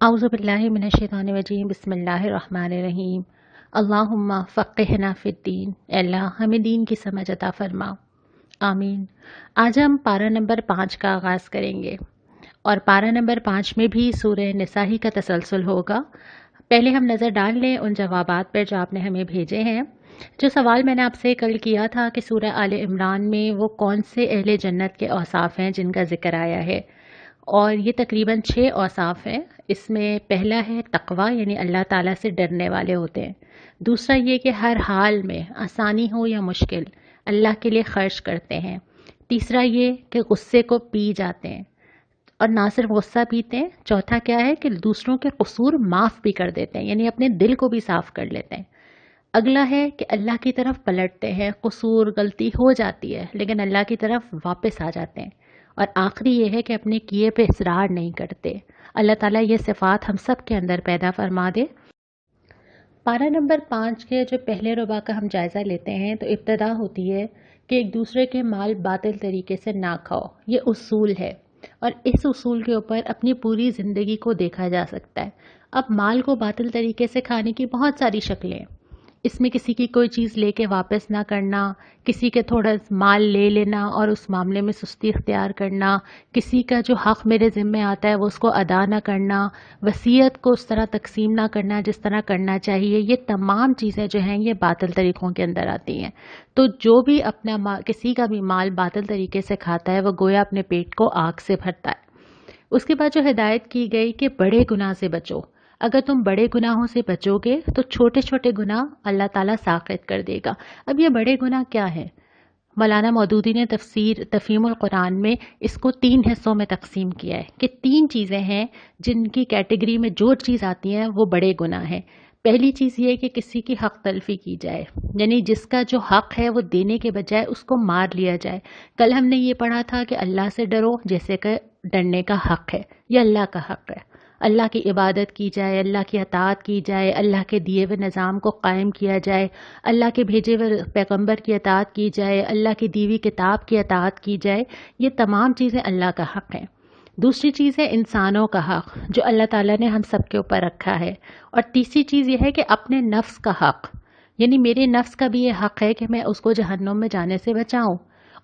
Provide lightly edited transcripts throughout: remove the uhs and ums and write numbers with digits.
اعوذ باللہ من الشیطان الرجیم بسم اللہ الرحمن الرحیم اللہم فقہنا فی الدین، اے اللہ ہمیں دین کی سمجھ عطا فرما، آمین۔ آج ہم پارہ نمبر 5 کا آغاز کریں گے اور پارہ نمبر 5 میں بھی سورہ نساء کا تسلسل ہوگا۔ پہلے ہم نظر ڈال لیں ان جوابات پر جو آپ نے ہمیں بھیجے ہیں۔ جو سوال میں نے آپ سے کل کیا تھا کہ سورہ آل عمران میں وہ کون سے اہل جنت کے اوصاف ہیں جن کا ذکر آیا ہے، اور یہ تقریباً 6 اوصاف ہیں۔ اس میں پہلا ہے تقوی، یعنی اللہ تعالیٰ سے ڈرنے والے ہوتے ہیں۔ دوسرا یہ کہ ہر حال میں آسانی ہو یا مشکل اللہ کے لیے خرچ کرتے ہیں۔ تیسرا یہ کہ غصے کو پی جاتے ہیں، اور نہ صرف غصہ پیتے ہیں، چوتھا کیا ہے کہ دوسروں کے قصور معاف بھی کر دیتے ہیں، یعنی اپنے دل کو بھی صاف کر لیتے ہیں۔ اگلا ہے کہ اللہ کی طرف پلٹتے ہیں، قصور غلطی ہو جاتی ہے لیکن اللہ کی طرف واپس آ جاتے ہیں۔ اور آخری یہ ہے کہ اپنے کیے پہ اصرار نہیں کرتے۔ اللہ تعالیٰ یہ صفات ہم سب کے اندر پیدا فرما دے۔ پارہ نمبر 5 کے جو پہلے ربع کا ہم جائزہ لیتے ہیں تو ابتدا ہوتی ہے کہ ایک دوسرے کے مال باطل طریقے سے نہ کھاؤ، یہ اصول ہے، اور اس اصول کے اوپر اپنی پوری زندگی کو دیکھا جا سکتا ہے۔ اب مال کو باطل طریقے سے کھانے کی بہت ساری شکلیں ہیں۔ اس میں کسی کی کوئی چیز لے کے واپس نہ کرنا، کسی کے تھوڑا مال لے لینا اور اس معاملے میں سستی اختیار کرنا، کسی کا جو حق میرے ذمے آتا ہے وہ اس کو ادا نہ کرنا، وصیت کو اس طرح تقسیم نہ کرنا جس طرح کرنا چاہیے، یہ تمام چیزیں جو ہیں یہ باطل طریقوں کے اندر آتی ہیں۔ تو جو بھی اپنا کسی کا بھی مال باطل طریقے سے کھاتا ہے وہ گویا اپنے پیٹ کو آگ سے بھرتا ہے۔ اس کے بعد جو ہدایت کی گئی کہ بڑے گناہ سے بچو، اگر تم بڑے گناہوں سے بچو گے تو چھوٹے چھوٹے گناہ اللہ تعالیٰ ساقط کر دے گا۔ اب یہ بڑے گناہ کیا ہیں؟ مولانا مودودی نے تفسیر تفہیم القرآن میں اس کو 3 حصوں میں تقسیم کیا ہے کہ 3 چیزیں ہیں جن کی کیٹیگری میں جو چیز آتی ہیں وہ بڑے گناہ ہیں۔ پہلی چیز یہ ہے کہ کسی کی حق تلفی کی جائے، یعنی جس کا جو حق ہے وہ دینے کے بجائے اس کو مار لیا جائے۔ کل ہم نے یہ پڑھا تھا کہ اللہ سے ڈرو جیسے کہ ڈرنے کا حق ہے، یہ اللہ کا حق ہے۔ اللہ کی عبادت کی جائے، اللہ کی اطاعت کی جائے، اللہ کے دیے ہوئے نظام کو قائم کیا جائے، اللہ کے بھیجے ہوئے پیغمبر کی اطاعت کی جائے، اللہ کی دی ہوئی کتاب کی اطاعت کی جائے، یہ تمام چیزیں اللہ کا حق ہیں۔ دوسری چیز ہے انسانوں کا حق جو اللہ تعالیٰ نے ہم سب کے اوپر رکھا ہے، اور تیسری چیز یہ ہے کہ اپنے نفس کا حق، یعنی میرے نفس کا بھی یہ حق ہے کہ میں اس کو جہنم میں جانے سے بچاؤں،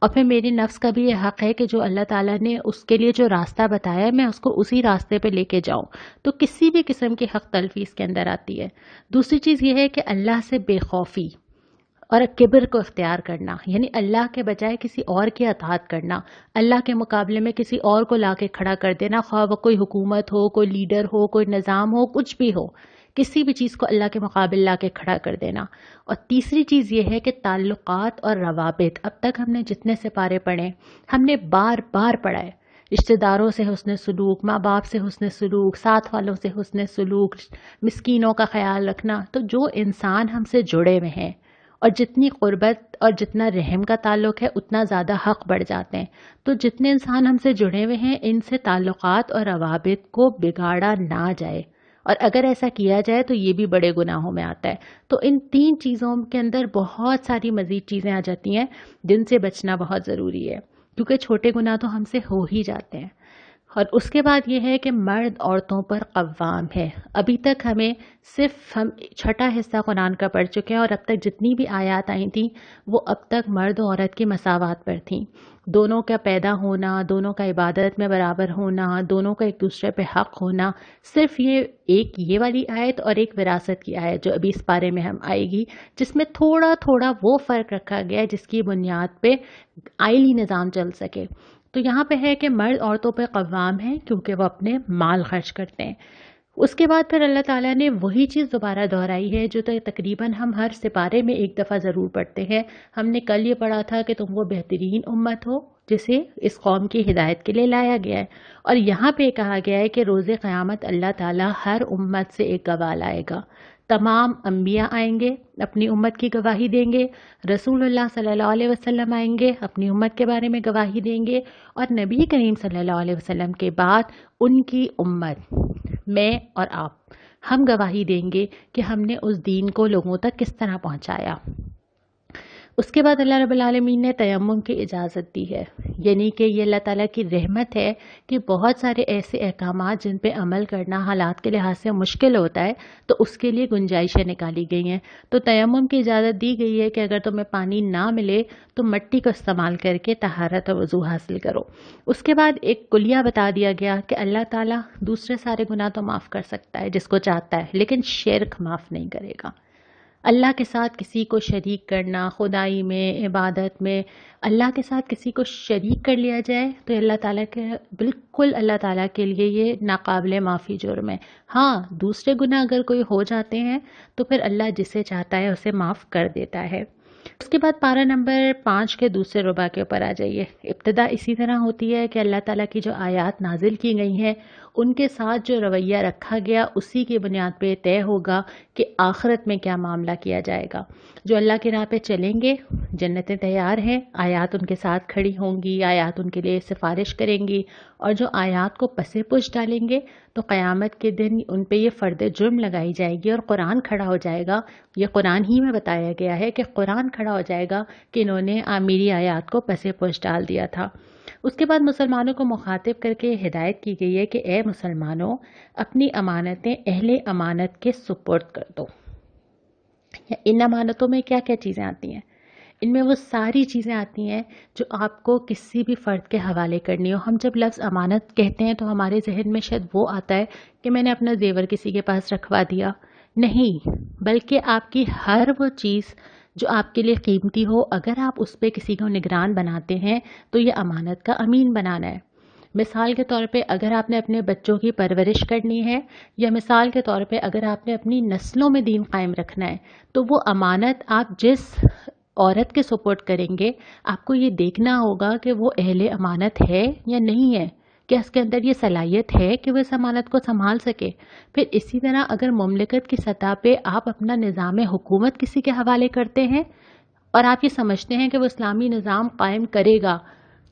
اور پھر میرے نفس کا بھی یہ حق ہے کہ جو اللہ تعالیٰ نے اس کے لیے جو راستہ بتایا ہے میں اس کو اسی راستے پہ لے کے جاؤں۔ تو کسی بھی قسم کی حق تلفی اس کے اندر آتی ہے۔ دوسری چیز یہ ہے کہ اللہ سے بے خوفی اور کبر کو اختیار کرنا، یعنی اللہ کے بجائے کسی اور کی اطاعت کرنا، اللہ کے مقابلے میں کسی اور کو لا کے کھڑا کر دینا، خواہ وہ کوئی حکومت ہو، کوئی لیڈر ہو، کوئی نظام ہو، کچھ بھی ہو، کسی بھی چیز کو اللہ کے مقابل لا کے کھڑا کر دینا۔ اور تیسری چیز یہ ہے کہ تعلقات اور روابط، اب تک ہم نے جتنے سپارے پڑھے ہم نے بار بار پڑھا ہے، رشتہ داروں سے حسن سلوک، ماں باپ سے حسن سلوک، ساتھ والوں سے حسن سلوک، مسکینوں کا خیال رکھنا۔ تو جو انسان ہم سے جڑے ہوئے ہیں اور جتنی قربت اور جتنا رحم کا تعلق ہے اتنا زیادہ حق بڑھ جاتے ہیں۔ تو جتنے انسان ہم سے جڑے ہوئے ہیں ان سے تعلقات اور روابط کو بگاڑا نہ جائے، اور اگر ایسا کیا جائے تو یہ بھی بڑے گناہوں میں آتا ہے۔ تو ان 3 چیزوں کے اندر بہت ساری مزید چیزیں آ جاتی ہیں جن سے بچنا بہت ضروری ہے، کیونکہ چھوٹے گناہ تو ہم سے ہو ہی جاتے ہیں۔ اور اس کے بعد یہ ہے کہ مرد عورتوں پر قوام ہے۔ ابھی تک ہمیں صرف ہم چھٹا حصہ قرآن کا پڑھ چکے ہیں، اور اب تک جتنی بھی آیات آئی تھیں وہ اب تک مرد و عورت کی مساوات پر تھیں، دونوں کا پیدا ہونا، دونوں کا عبادت میں برابر ہونا، دونوں کا ایک دوسرے پہ حق ہونا۔ صرف یہ والی آیت اور ایک وراثت کی آیت جو ابھی اس بارے میں ہم آئے گی، جس میں تھوڑا تھوڑا وہ فرق رکھا گیا ہے جس کی بنیاد پہ آئلی نظام چل سکے۔ تو یہاں پہ ہے کہ مرد عورتوں پہ قوام ہے کیونکہ وہ اپنے مال خرچ کرتے ہیں۔ اس کے بعد پھر اللہ تعالیٰ نے وہی چیز دوبارہ دہرائی ہے جو تقریباً ہم ہر سپارے میں ایک دفعہ ضرور پڑھتے ہیں۔ ہم نے کل یہ پڑھا تھا کہ تم وہ بہترین امت ہو جسے اس قوم کی ہدایت کے لیے لایا گیا ہے، اور یہاں پہ کہا گیا ہے کہ روز قیامت اللہ تعالیٰ ہر امت سے ایک گواہ لائے گا۔ تمام انبیاء آئیں گے، اپنی امت کی گواہی دیں گے، رسول اللہ صلی اللہ علیہ وسلم آئیں گے، اپنی امت کے بارے میں گواہی دیں گے، اور نبی کریم صلی اللہ علیہ وسلم کے بعد ان کی امت، میں اور آپ، ہم گواہی دیں گے کہ ہم نے اس دین کو لوگوں تک کس طرح پہنچایا۔ اس کے بعد اللہ رب العالمین نے تیمم کی اجازت دی ہے، یعنی کہ یہ اللہ تعالیٰ کی رحمت ہے کہ بہت سارے ایسے احکامات جن پہ عمل کرنا حالات کے لحاظ سے مشکل ہوتا ہے تو اس کے لیے گنجائشیں نکالی گئی ہیں۔ تو تیمم کی اجازت دی گئی ہے کہ اگر تمہیں پانی نہ ملے تو مٹی کو استعمال کر کے طہارت اور وضو حاصل کرو۔ اس کے بعد ایک کلیہ بتا دیا گیا کہ اللہ تعالیٰ دوسرے سارے گناہ تو معاف کر سکتا ہے جس کو چاہتا ہے، لیکن شرک معاف نہیں کرے گا۔ اللہ کے ساتھ کسی کو شریک کرنا، خدائی میں، عبادت میں اللہ کے ساتھ کسی کو شریک کر لیا جائے تو اللہ تعالیٰ کے بالکل اللہ تعالیٰ کے لیے یہ ناقابل معافی جرم ہے۔ ہاں، دوسرے گناہ اگر کوئی ہو جاتے ہیں تو پھر اللہ جسے چاہتا ہے اسے معاف کر دیتا ہے۔ اس کے بعد پارہ نمبر 5 کے دوسرے ربع کے اوپر آ جائیے۔ ابتدا اسی طرح ہوتی ہے کہ اللہ تعالیٰ کی جو آیات نازل کی گئی ہیں ان کے ساتھ جو رویہ رکھا گیا اسی کی بنیاد پہ طے ہوگا کہ آخرت میں کیا معاملہ کیا جائے گا۔ جو اللہ کی راہ پہ چلیں گے جنتیں تیار ہیں، آیات ان کے ساتھ کھڑی ہوں گی، آیات ان کے لیے سفارش کریں گی، اور جو آیات کو پس پش ڈالیں گے تو قیامت کے دن ان پہ یہ فرد جرم لگائی جائے گی اور قرآن کھڑا ہو جائے گا۔ یہ قرآن ہی میں بتایا گیا ہے کہ قرآن کھڑا ہو جائے گا کہ انہوں نے میری آیات کو پس پش ڈال دیا تھا۔ اس کے بعد مسلمانوں کو مخاطب کر کے ہدایت کی گئی ہے کہ اے مسلمانوں، اپنی امانتیں اہل امانت کے سپرد کر دو۔ ان امانتوں میں کیا کیا چیزیں آتی ہیں؟ ان میں وہ ساری چیزیں آتی ہیں جو آپ کو کسی بھی فرد کے حوالے کرنی ہو۔ ہم جب لفظ امانت کہتے ہیں تو ہمارے ذہن میں شاید وہ آتا ہے کہ میں نے اپنا زیور کسی کے پاس رکھوا دیا، نہیں، بلکہ آپ کی ہر وہ چیز جو آپ کے لیے قیمتی ہو، اگر آپ اس پہ کسی کو نگران بناتے ہیں تو یہ امانت کا امین بنانا ہے۔ مثال کے طور پہ اگر آپ نے اپنے بچوں کی پرورش کرنی ہے، یا مثال کے طور پہ اگر آپ نے اپنی نسلوں میں دین قائم رکھنا ہے، تو وہ امانت آپ جس عورت کے سپورٹ کریں گے، آپ کو یہ دیکھنا ہوگا کہ وہ اہل امانت ہے یا نہیں ہے، کہ اس کے اندر یہ صلاحیت ہے کہ وہ اس امانت کو سنبھال سکے۔ پھر اسی طرح اگر مملکت کی سطح پہ آپ اپنا نظام حکومت کسی کے حوالے کرتے ہیں اور آپ یہ سمجھتے ہیں کہ وہ اسلامی نظام قائم کرے گا،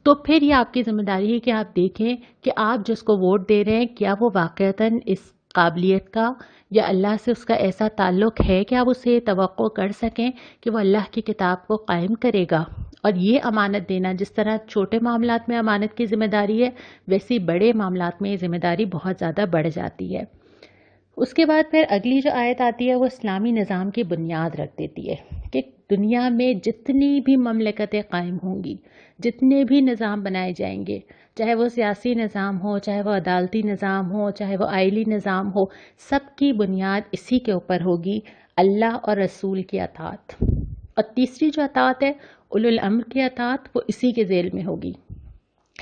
تو پھر یہ آپ کی ذمہ داری ہے کہ آپ دیکھیں کہ آپ جس کو ووٹ دے رہے ہیں کیا وہ واقعتاً اس قابلیت کا یا اللہ سے اس کا ایسا تعلق ہے کہ آپ اسے توقع کر سکیں کہ وہ اللہ کی کتاب کو قائم کرے گا۔ اور یہ امانت دینا، جس طرح چھوٹے معاملات میں امانت کی ذمہ داری ہے، ویسی بڑے معاملات میں یہ ذمہ داری بہت زیادہ بڑھ جاتی ہے۔ اس کے بعد پھر اگلی جو آیت آتی ہے وہ اسلامی نظام کی بنیاد رکھ دیتی ہے کہ دنیا میں جتنی بھی مملکتیں قائم ہوں گی، جتنے بھی نظام بنائے جائیں گے، چاہے وہ سیاسی نظام ہو، چاہے وہ عدالتی نظام ہو، چاہے وہ آئلی نظام ہو، سب کی بنیاد اسی کے اوپر ہوگی، اللہ اور رسول کی اطاعت۔ اور تیسری جو اطاعت ہے اولو الامر کی اطاعت، وہ اسی کے ذیل میں ہوگی۔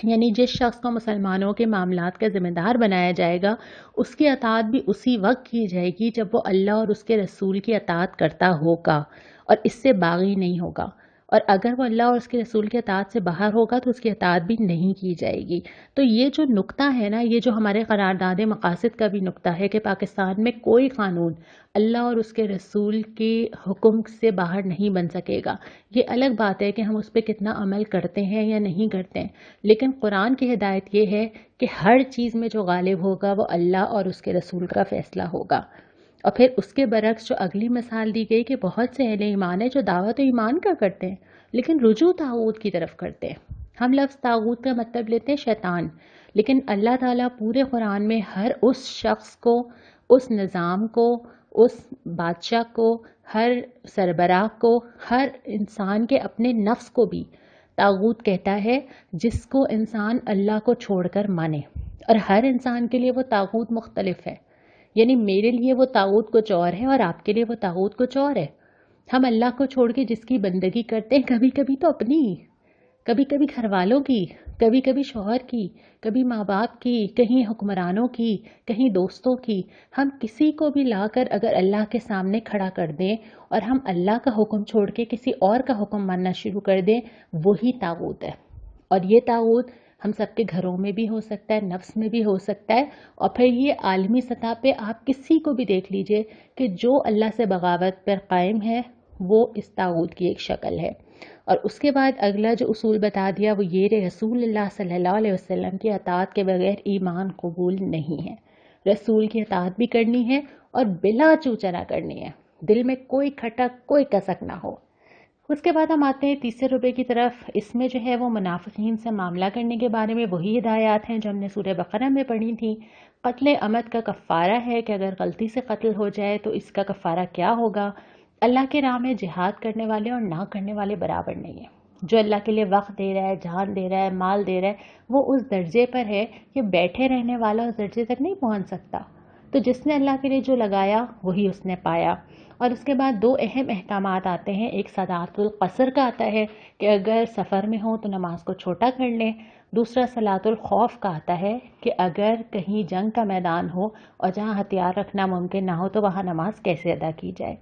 یعنی جس شخص کو مسلمانوں کے معاملات کا ذمہ دار بنایا جائے گا، اس کی اطاعت بھی اسی وقت کی جائے گی جب وہ اللہ اور اس کے رسول کی اطاعت کرتا ہوگا اور اس سے باغی نہیں ہوگا، اور اگر وہ اللہ اور اس کے رسول کی اطاعت سے باہر ہوگا تو اس کی اطاعت بھی نہیں کی جائے گی۔ تو یہ جو نقطہ ہے نا، یہ جو ہمارے قرارداد مقاصد کا بھی نقطہ ہے کہ پاکستان میں کوئی قانون اللہ اور اس کے رسول کے حکم سے باہر نہیں بن سکے گا۔ یہ الگ بات ہے کہ ہم اس پہ کتنا عمل کرتے ہیں یا نہیں کرتے ہیں، لیکن قرآن کی ہدایت یہ ہے کہ ہر چیز میں جو غالب ہوگا وہ اللہ اور اس کے رسول کا فیصلہ ہوگا۔ اور پھر اس کے برعکس جو اگلی مثال دی گئی کہ بہت سے اہل ایمان ہیں جو دعوت ایمان کا کرتے ہیں لیکن رجوع طاغوت کی طرف کرتے ہیں۔ ہم لفظ طاغوت کا مطلب لیتے ہیں شیطان، لیکن اللہ تعالیٰ پورے قرآن میں ہر اس شخص کو، اس نظام کو، اس بادشاہ کو، ہر سربراہ کو، ہر انسان کے اپنے نفس کو بھی طاغوت کہتا ہے، جس کو انسان اللہ کو چھوڑ کر مانے، اور ہر انسان کے لیے وہ طاغوت مختلف ہے۔ یعنی میرے لیے وہ طاغوت کچھ اور ہے اور آپ کے لیے وہ طاغوت کچھ اور ہے۔ ہم اللہ کو چھوڑ کے جس کی بندگی کرتے ہیں، کبھی کبھی تو اپنی، کبھی کبھی گھر والوں کی، کبھی کبھی شوہر کی، کبھی ماں باپ کی، کہیں حکمرانوں کی، کہیں دوستوں کی، ہم کسی کو بھی لا کر اگر اللہ کے سامنے کھڑا کر دیں اور ہم اللہ کا حکم چھوڑ کے کسی اور کا حکم ماننا شروع کر دیں، وہی طاغوت ہے۔ اور یہ طاغوت ہم سب کے گھروں میں بھی ہو سکتا ہے، نفس میں بھی ہو سکتا ہے، اور پھر یہ عالمی سطح پہ آپ کسی کو بھی دیکھ لیجئے کہ جو اللہ سے بغاوت پر قائم ہے وہ اس طاغوت کی ایک شکل ہے۔ اور اس کے بعد اگلا جو اصول بتا دیا وہ یہ رسول اللہ صلی اللہ علیہ وسلم کی اطاعت کے بغیر ایمان قبول نہیں ہے۔ رسول کی اطاعت بھی کرنی ہے اور بلا چوچنا کرنی ہے، دل میں کوئی کھٹک، کوئی کسک نہ ہو۔ اس کے بعد ہم آتے ہیں تیسرے ربع کی طرف. اس میں جو ہے وہ منافقین سے معاملہ کرنے کے بارے میں وہی ہدایات ہیں جو ہم نے سورہ بقرہ میں پڑھی تھیں. قتل عمد کا کفارہ ہے کہ اگر غلطی سے قتل ہو جائے تو اس کا کفارہ کیا ہوگا. اللہ کے راہ میں جہاد کرنے والے اور نہ کرنے والے برابر نہیں ہیں. جو اللہ کے لیے وقت دے رہا ہے، جان دے رہا ہے، مال دے رہا ہے، وہ اس درجے پر ہے کہ بیٹھے رہنے والا اس درجے تک نہیں پہنچ سکتا. تو جس نے اللہ کے لیے جو لگایا وہی اس نے پایا. اور اس کے بعد دو اہم احکامات آتے ہیں. ایک صلاۃ القصر کا آتا ہے کہ اگر سفر میں ہوں تو نماز کو چھوٹا کر لیں. دوسرا صلاۃ الخوف کا آتا ہے کہ اگر کہیں جنگ کا میدان ہو اور جہاں ہتھیار رکھنا ممکن نہ ہو تو وہاں نماز کیسے ادا کی جائے.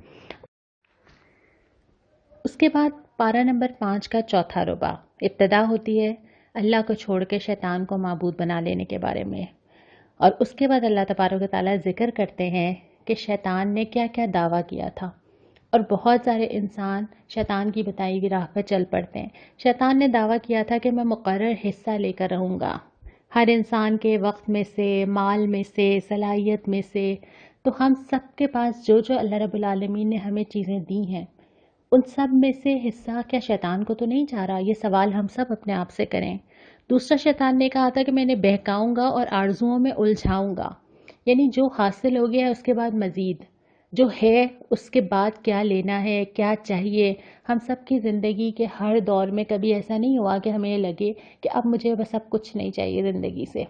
اس کے بعد پارہ نمبر 5 کا چوتھا ربع ابتدا ہوتی ہے اللہ کو چھوڑ کے شیطان کو معبود بنا لینے کے بارے میں. اور اس کے بعد اللہ تبارک و تعالیٰ ذکر کرتے ہیں کہ شیطان نے کیا کیا دعویٰ کیا تھا. اور بہت سارے انسان شیطان کی بتائی ہوئی راہ پر چل پڑتے ہیں. شیطان نے دعویٰ کیا تھا کہ میں مقرر حصہ لے کر رہوں گا ہر انسان کے وقت میں سے، مال میں سے، صلاحیت میں سے. تو ہم سب کے پاس جو جو اللہ رب العالمین نے ہمیں چیزیں دی ہیں ان سب میں سے حصہ کیا شیطان کو تو نہیں چاہ رہا؟ یہ سوال ہم سب اپنے آپ سے کریں. دوسرا شیطان نے کہا تھا کہ میں انہیں بہکاؤں گا اور آرزوؤں میں الجھاؤں گا. یعنی جو حاصل ہو گیا ہے اس کے بعد مزید جو ہے اس کے بعد کیا لینا ہے، کیا چاہیے. ہم سب کی زندگی کے ہر دور میں کبھی ایسا نہیں ہوا کہ ہمیں لگے کہ اب مجھے بس اب کچھ نہیں چاہیے زندگی سے.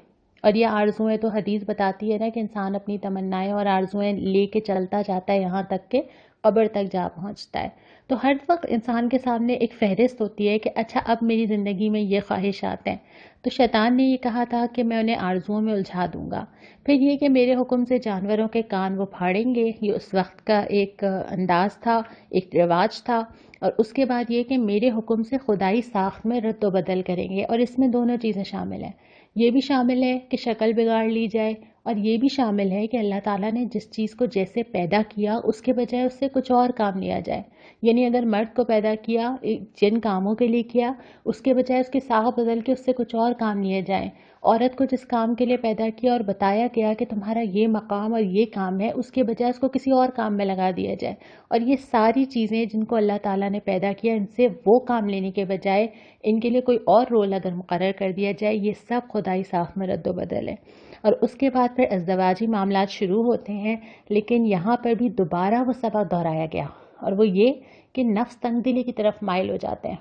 اور یہ آرزویں تو حدیث بتاتی ہے نا کہ انسان اپنی تمنائیں اور آرزویں لے کے چلتا جاتا ہے یہاں تک کہ قبر تک جا پہنچتا ہے. تو ہر وقت انسان کے سامنے ایک فہرست ہوتی ہے کہ اچھا اب میری زندگی میں یہ خواہشات ہیں. تو شیطان نے یہ کہا تھا کہ میں انہیں آرزوؤں میں الجھا دوں گا. پھر یہ کہ میرے حکم سے جانوروں کے کان وہ پھاڑیں گے، یہ اس وقت کا ایک انداز تھا، ایک رواج تھا. اور اس کے بعد یہ کہ میرے حکم سے خدائی ساخت میں رد و بدل کریں گے. اور اس میں دونوں چیزیں شامل ہیں. یہ بھی شامل ہے کہ شکل بگاڑ لی جائے اور یہ بھی شامل ہے کہ اللہ تعالیٰ نے جس چیز کو جیسے پیدا کیا اس کے بجائے اس سے کچھ اور کام لیا جائے. یعنی اگر مرد کو پیدا کیا جن کاموں کے لیے کیا اس کے بجائے اس کی ساخت بدل کے اس سے کچھ اور کام لیے جائیں. عورت کو جس کام کے لیے پیدا کیا اور بتایا گیا کہ تمہارا یہ مقام اور یہ کام ہے اس کے بجائے اس کو کسی اور کام میں لگا دیا جائے. اور یہ ساری چیزیں جن کو اللہ تعالیٰ نے پیدا کیا ان سے وہ کام لینے کے بجائے ان کے لیے کوئی اور رول اگر مقرر کر دیا جائے، یہ سب خدائی ساخت میں رد و بدل ہے. اور اس کے بعد پھر ازدواجی معاملات شروع ہوتے ہیں. لیکن یہاں پر بھی دوبارہ وہ سبق دہرایا گیا اور وہ یہ کہ نفس تنگ دلی کی طرف مائل ہو جاتے ہیں.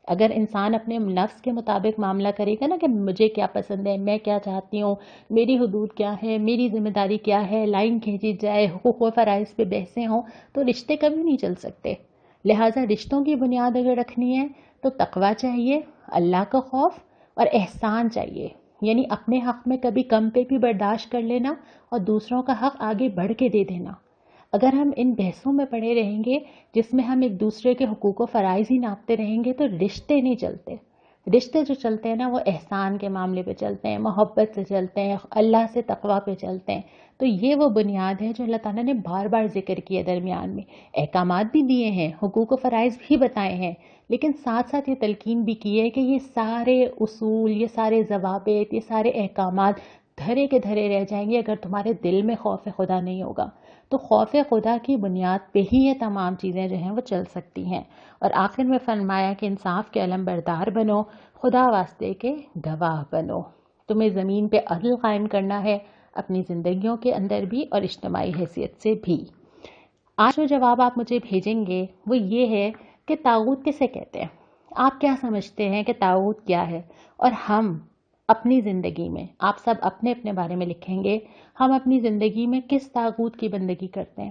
اگر انسان اپنے نفس کے مطابق معاملہ کرے گا نا کہ مجھے کیا پسند ہے، میں کیا چاہتی ہوں، میری حدود کیا ہے، میری ذمہ داری کیا ہے، لائن کھینچی جائے، حقوق و فرائض پہ بحثیں ہوں تو رشتے کبھی نہیں چل سکتے. لہٰذا رشتوں کی بنیاد اگر رکھنی ہے تو تقویٰ چاہیے، اللہ کا خوف اور احسان چاہیے. یعنی اپنے حق میں کبھی کم پہ بھی برداشت کر لینا اور دوسروں کا حق آگے بڑھ کے دے دینا. اگر ہم ان بحثوں میں پڑے رہیں گے جس میں ہم ایک دوسرے کے حقوق و فرائض ہی ناپتے رہیں گے تو رشتے نہیں چلتے. رشتے جو چلتے ہیں نا وہ احسان کے معاملے پہ چلتے ہیں، محبت سے چلتے ہیں، اللہ سے تقویٰ پہ چلتے ہیں. تو یہ وہ بنیاد ہے جو اللہ تعالیٰ نے بار بار ذکر کیا درمیان میں. احکامات بھی دیے ہیں، حقوق و فرائض بھی بتائے ہیں، لیکن ساتھ ساتھ یہ تلقین بھی کی ہے کہ یہ سارے اصول، یہ سارے ضوابط، یہ سارے احکامات دھرے کے دھرے رہ جائیں گے اگر تمہارے دل میں خوف خدا نہیں ہوگا. تو خوف خدا کی بنیاد پہ ہی یہ تمام چیزیں جو ہیں وہ چل سکتی ہیں. اور آخر میں فرمایا کہ انصاف کے علم بردار بنو، خدا واسطے کے گواہ بنو. تمہیں زمین پہ عدل قائم کرنا ہے، اپنی زندگیوں کے اندر بھی اور اجتماعی حیثیت سے بھی. آج جو جواب آپ مجھے بھیجیں گے وہ یہ ہے کہ طاغوت کسے کہتے ہیں؟ آپ کیا سمجھتے ہیں کہ طاغوت کیا ہے؟ اور ہم اپنی زندگی میں، آپ سب اپنے اپنے بارے میں لکھیں گے، ہم اپنی زندگی میں کس طاغوت کی بندگی کرتے ہیں؟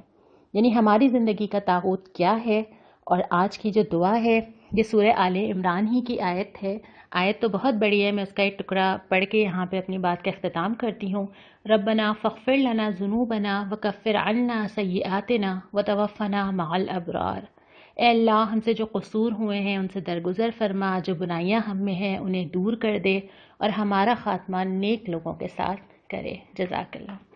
یعنی ہماری زندگی کا طاغوت کیا ہے؟ اور آج کی جو دعا ہے یہ سورہ آل عمران ہی کی آیت ہے. آیت تو بہت بڑی ہے، میں اس کا ایک ٹکڑا پڑھ کے یہاں پہ اپنی بات کا اختتام کرتی ہوں. ربنا فاغفر لنا ذنوبنا وکفر عنا سیئاتنا وتوفنا مع الابرار. اے اللہ ہم سے جو قصور ہوئے ہیں ان سے درگزر فرما، جو بنائیاں ہم میں ہیں انہیں دور کر دے اور ہمارا خاتمہ نیک لوگوں کے ساتھ کرے. جزاک اللہ.